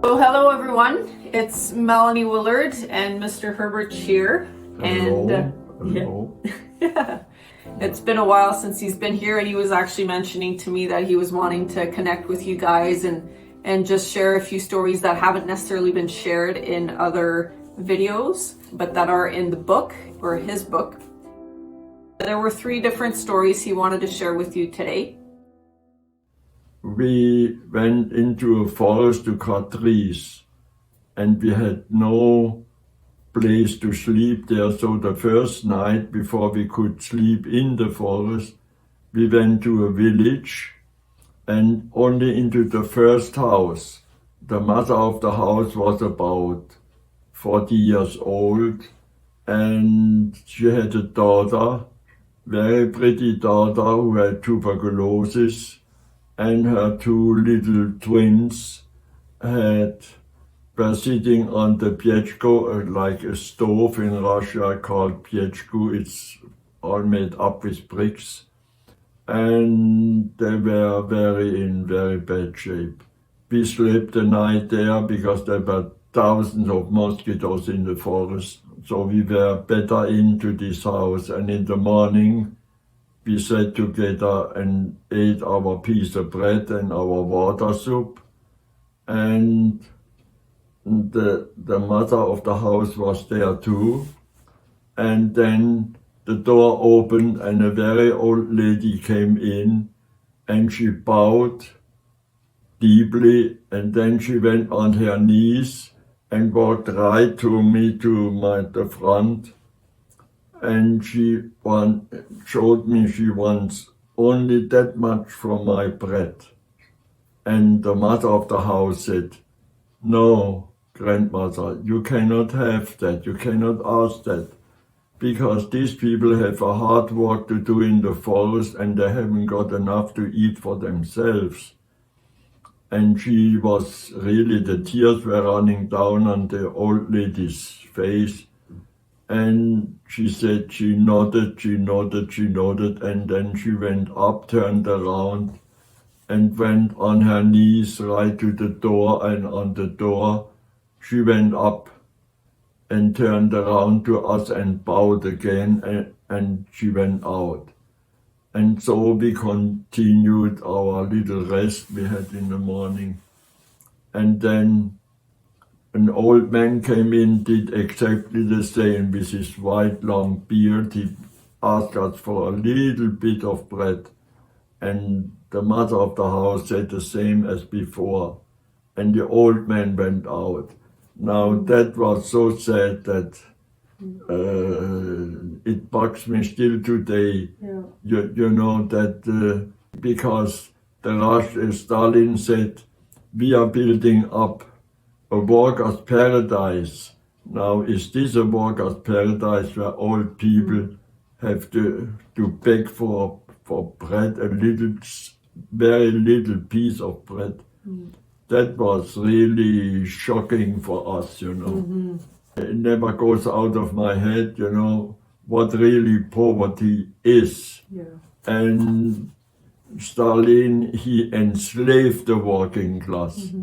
So hello everyone, it's Melanie Willard and Mr. Herbert Scherer. Hello. Yeah, it's been a while since he's been here, and he was actually mentioning to me that he was wanting to connect with you guys and just share a few stories that haven't necessarily been shared in other videos, but that are in the book, or his book. There were 3 different stories he wanted to share with you today. We went into a forest to cut trees, and we had no place to sleep there. So the first night, before we could sleep in the forest, we went to a village and only into the first house. The mother of the house was about 40 years old, and she had a daughter, very pretty daughter, who had tuberculosis, and her 2 little twins were sitting on the piechko, like a stove in Russia called piechko. It's all made up with bricks, and they were in very bad shape. We slept the night there because there were thousands of mosquitoes in the forest, so we were better into this house. And in the morning we sat together and ate our piece of bread and our water soup, and the mother of the house was there too. And then the door opened and a very old lady came in, and she bowed deeply, and then she went on her knees and walked right to me, to the front, and she showed me she wants only that much from my bread. And the mother of the house said, "No, grandmother, you cannot have that, you cannot ask that, because these people have a hard work to do in the forest and they haven't got enough to eat for themselves." And she was really, the tears were running down on the old lady's face. And she said, she nodded, and then she went up, turned around, and went on her knees right to the door, and on the door she went up and turned around to us and bowed again, and she went out. And so we continued our little rest we had in the morning. And then an old man came in, did exactly the same with his white long beard. He asked us for a little bit of bread. And the mother of the house said the same as before. And the old man went out. Now that was so sad that it bugs me still today. Yeah. You know that because Stalin said, we are building up a workers' paradise. Now, is this a workers' paradise where old people have to beg for bread, a little, very little piece of bread? That was really shocking for us, you know. It never goes out of my head, you know, what really poverty is. Yeah. And Stalin, he enslaved the working class.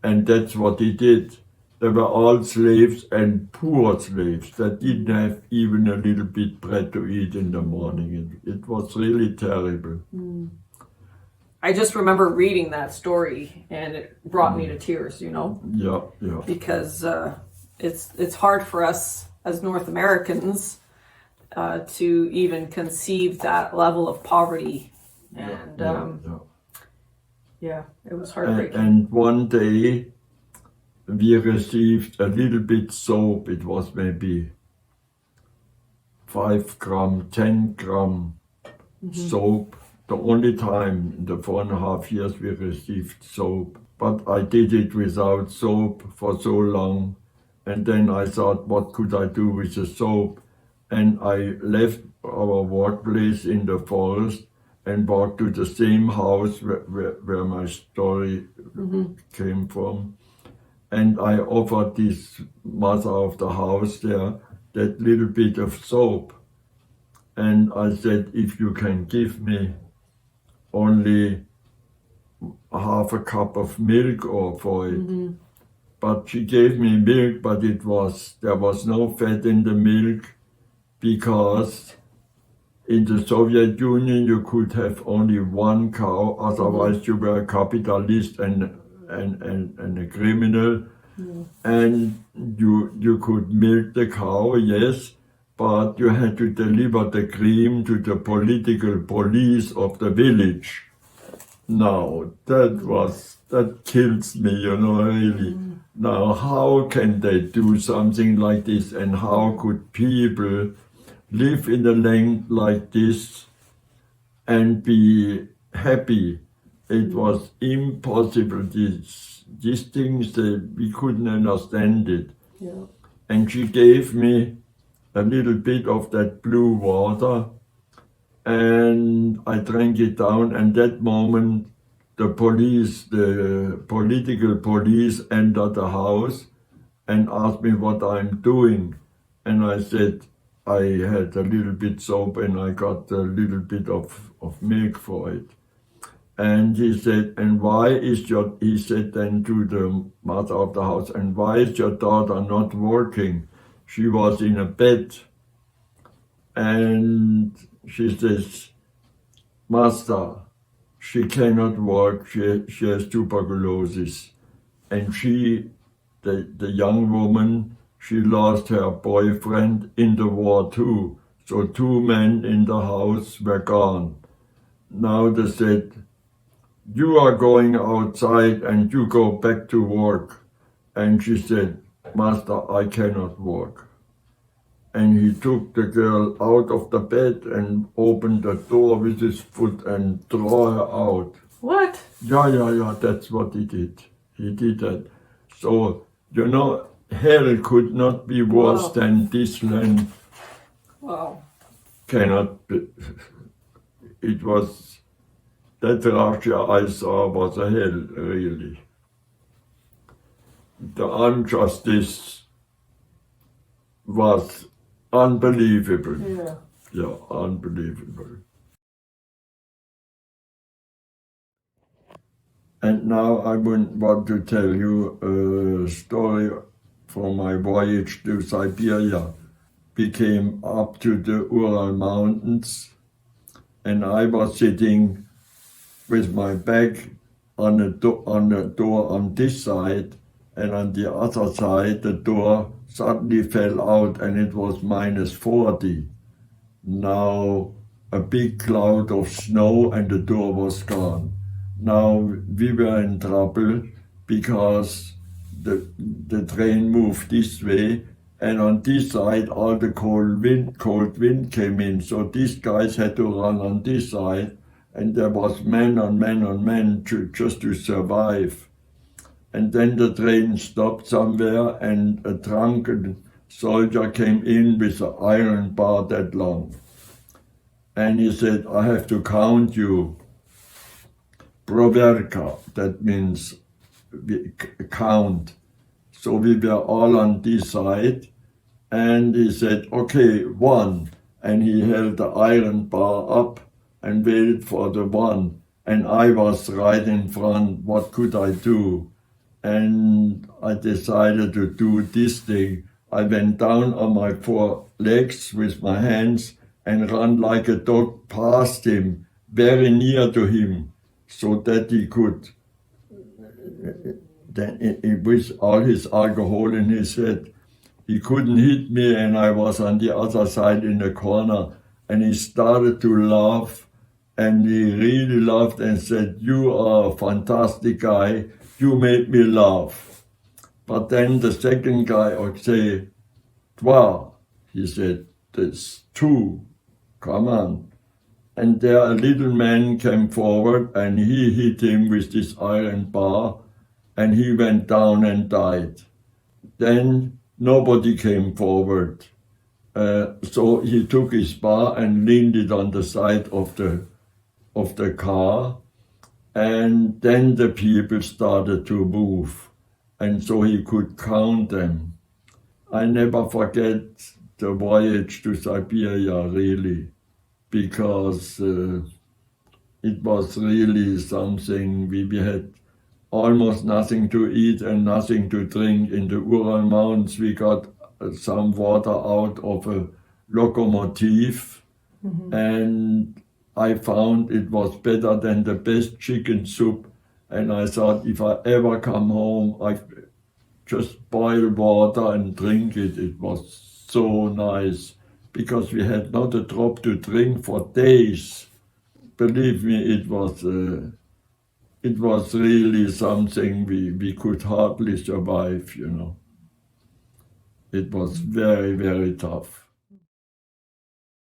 And that's what he did. They were all slaves, and poor slaves that didn't have even a little bit bread to eat in the morning. It was really terrible. I just remember reading that story, and it brought me to tears, you know. Yeah. Because it's hard for us as North Americans to even conceive that level of poverty, and it was heartbreaking. And one day we received a little bit soap. It was maybe 5 gram, 10 gram soap. The only time in the 4.5 years we received soap. But I did it without soap for so long. And then I thought, what could I do with the soap? And I left our workplace in the forest and walked to the same house where my story came from. And I offered this mother of the house there that little bit of soap. And I said, if you can give me only half a cup of milk or for it, but she gave me milk, but there was no fat in the milk, because in the Soviet Union you could have only one cow, otherwise you were a capitalist and a criminal. And you could milk the cow, yes, but you had to deliver the cream to the political police of the village. Now, that kills me, really. Now, how can they do something like this, and how could people live in a land like this and be happy? It was impossible. These things, we couldn't understand it. Yeah. And she gave me a little bit of that blue water, and I drank it down, and that moment the political police entered the house and asked me what I'm doing. And I said I had a little bit soap and I got a little bit of milk for it. And he said, and why is he said then to the mother of the house, and why is your daughter not working? She was in a bed. And she says, Master, she cannot work, she has tuberculosis. And the young woman, she lost her boyfriend in the war too. So 2 men in the house were gone. Now they said, you are going outside and you go back to work. And she said, Master, I cannot work. And he took the girl out of the bed and opened the door with his foot and threw her out. What? Yeah, that's what he did. He did that. So, hell could not be worse than this land. Wow. Cannot be. It was, that Russia I saw was a hell, really. The injustice was unbelievable. Yeah, unbelievable. And now I want to tell you a story from my voyage to Siberia. We came up to the Ural Mountains, and I was sitting with my back on a door on this side, and on the other side the door suddenly fell out and it was -40. Now a big cloud of snow and the door was gone. Now we were in trouble because the train moved this way, and on this side all the cold wind came in. So these guys had to run on this side, and there was men on men just to survive. And then the train stopped somewhere, and a drunken soldier came in with an iron bar that long. And he said, I have to count you. Proverka, that means count. So we were all on this side, and he said, okay, 1. And he held the iron bar up and waited for the 1. And I was right in front. What could I do? And I decided to do this thing. I went down on my 4 legs with my hands and ran like a dog past him, very near to him, so that he could, then with all his alcohol in his head, he couldn't hit me, and I was on the other side in the corner, and he started to laugh, and he really laughed and said, you are a fantastic guy, you made me laugh. But then the second guy would say, wow, he said, there's 2, come on. And there a little man came forward and he hit him with this iron bar, and he went down and died. Then nobody came forward. So he took his bar and leaned it on the side of the car, and then the people started to move, and so he could count them. I never forget the voyage to Siberia, really, because it was really something. We had almost nothing to eat and nothing to drink. In the Ural Mountains, we got some water out of a locomotive, and I found it was better than the best chicken soup. And I thought, if I ever come home, I just boil water and drink it. It was so nice, because we had not a drop to drink for days. Believe me, it was really something we could hardly survive, you know. It was very, very tough.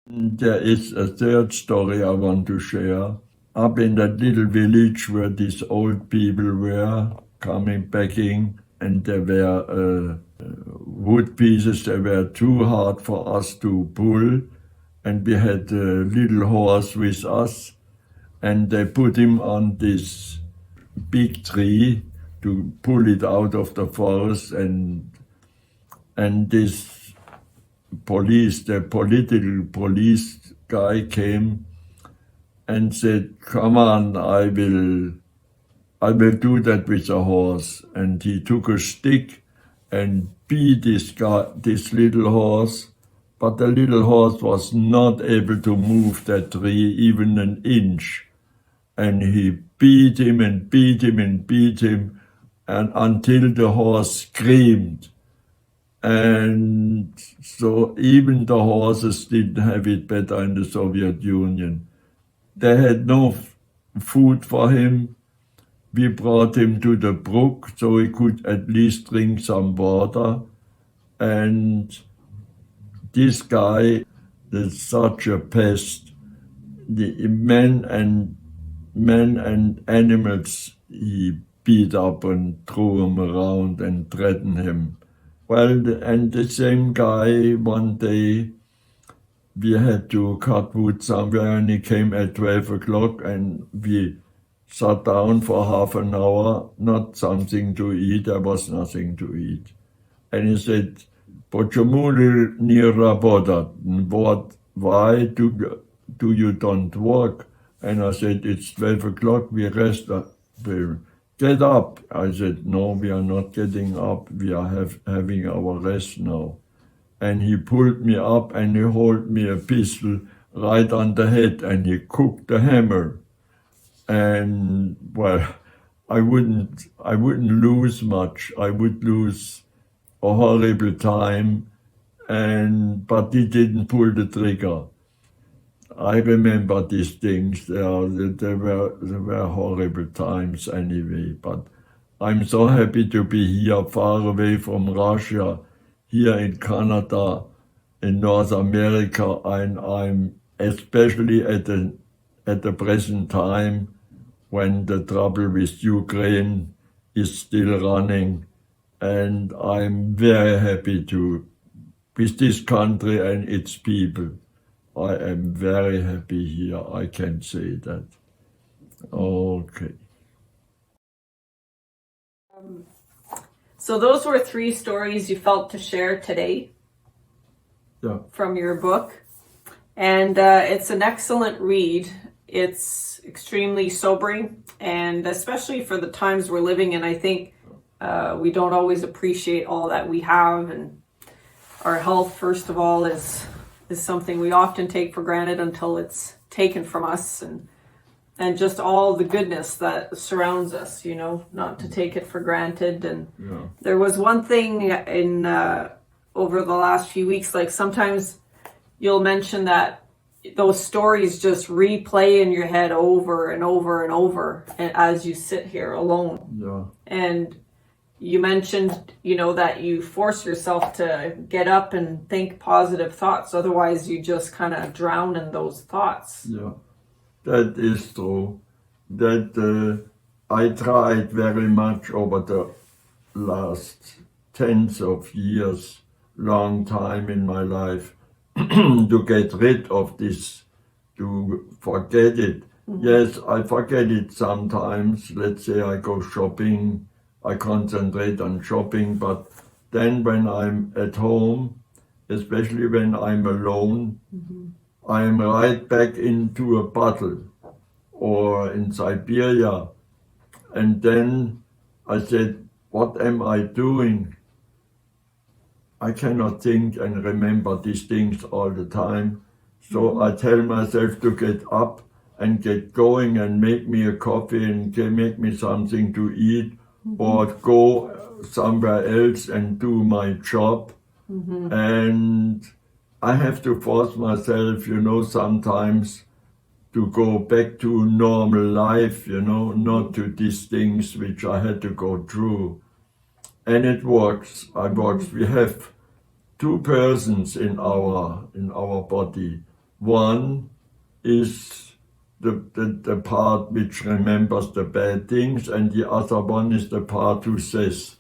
There is a third story I want to share. Up in that little village where these old people were coming packing, and there were wood pieces that were too hard for us to pull, and we had a little horse with us, and they put him on this big tree to pull it out of the forest, and this police, the political police guy came and said, "Come on, I will do that with a horse." And he took a stick and beat this little horse, but the little horse was not able to move that tree even an inch. And he beat him and beat him and beat him, and until the horse screamed. And so even the horses didn't have it better in the Soviet Union. They had no food for him. We brought him to the brook so he could at least drink some water. And this guy is such a pest. The men and animals he beat up and threw him around and threatened him. Well, and the same guy, one day we had to cut wood somewhere, and he came at 12 o'clock, and we sat down for half an hour, not something to eat, there was nothing to eat. And he said, "Почему не работать? Why do you don't work?" And I said, "It's 12 o'clock, we rest. Get up." I said, "No, we are not getting up, we are having our rest now." And he pulled me up and he held me a pistol right on the head, and he cooked the hammer. And well, I wouldn't lose much. I would lose a horrible time, but he didn't pull the trigger. I remember these things. They were horrible times anyway. But I'm so happy to be here, far away from Russia, here in Canada, in North America, and I'm especially at the present time when the trouble with Ukraine is still running, and I'm very happy with this country and its people. I am very happy here, I can say that. Okay. So those were 3 stories you felt to share today. Yeah. From your book. And it's an excellent read. It's extremely sobering, and especially for the times we're living in, I think we don't always appreciate all that we have, and our health, first of all, is something we often take for granted until it's taken from us, and just all the goodness that surrounds us, you know, not to take it for granted. And there was one thing in over the last few weeks, like sometimes you'll mention that those stories just replay in your head over and over and over as you sit here alone. Yeah. And you mentioned, you know, that you force yourself to get up and think positive thoughts. Otherwise, you just kind of drown in those thoughts. Yeah, that is true. That I tried very much over the last tens of years, long time in my life, to get rid of this, to forget it. Yes, I forget it sometimes. Let's say I go shopping, I concentrate on shopping, but then when I'm at home, especially when I'm alone, I'm right back into a bottle or in Siberia. And then I said, what am I doing? I cannot think and remember these things all the time. So I tell myself to get up and get going and make me a coffee and make me something to eat, or go somewhere else and do my job. And I have to force myself, sometimes to go back to normal life, not to these things which I had to go through. And it works. It works. We have two persons in our body. One is the part which remembers the bad things, and the other one is the part who says,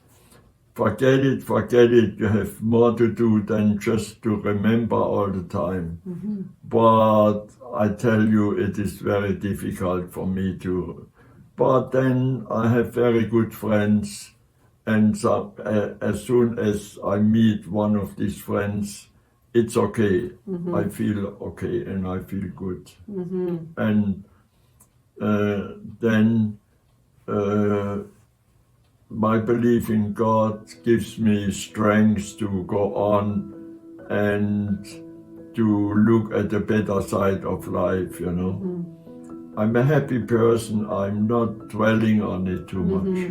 forget it, you have more to do than just to remember all the time. But I tell you, it is very difficult for me to. But then I have very good friends, and so, as soon as I meet one of these friends, it's okay. I feel okay and I feel good. And then my belief in God gives me strength to go on and to look at the better side of life, I'm a happy person. I'm not dwelling on it too much,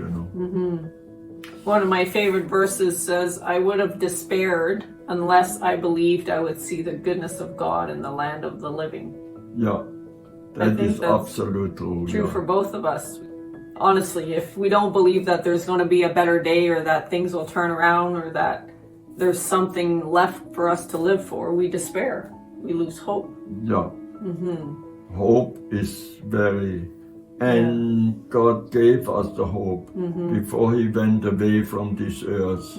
One of my favorite verses says, I would have despaired unless I believed I would see the goodness of God in the land of the living. Yeah, that is absolutely true for both of us. Honestly, if we don't believe that there's going to be a better day, or that things will turn around, or that there's something left for us to live for, we despair. We lose hope. Yeah. Hope is very... And God gave us the hope before He went away from this earth,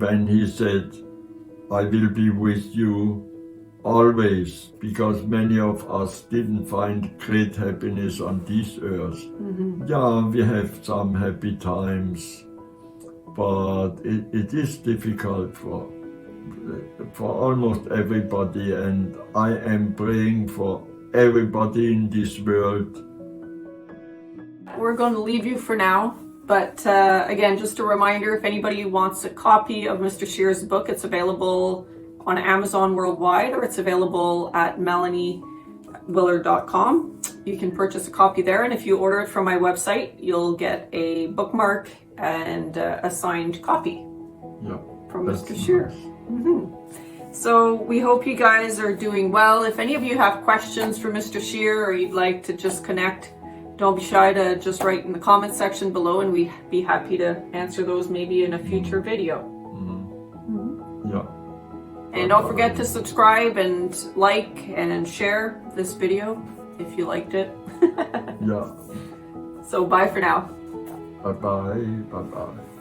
when He said, I will be with you always, because many of us didn't find great happiness on this earth. Yeah, we have some happy times, but it is difficult for almost everybody, and I am praying for everybody in this world. We're going to leave you for now, but again, just a reminder, if anybody wants a copy of Mr. Scherer's book, it's available on Amazon worldwide, or it's available at melaniewiller.com. You can purchase a copy there, and if you order it from my website, you'll get a bookmark and a signed copy from Mr. Scherer. So we hope you guys are doing well. If any of you have questions for Mr. Scherer, or you'd like to just connect, don't be shy to just write in the comment section below, and we'd be happy to answer those maybe in a future video. Yeah. And don't forget to subscribe and like and share this video if you liked it. Yeah. So bye for now. Bye-bye. Bye-bye.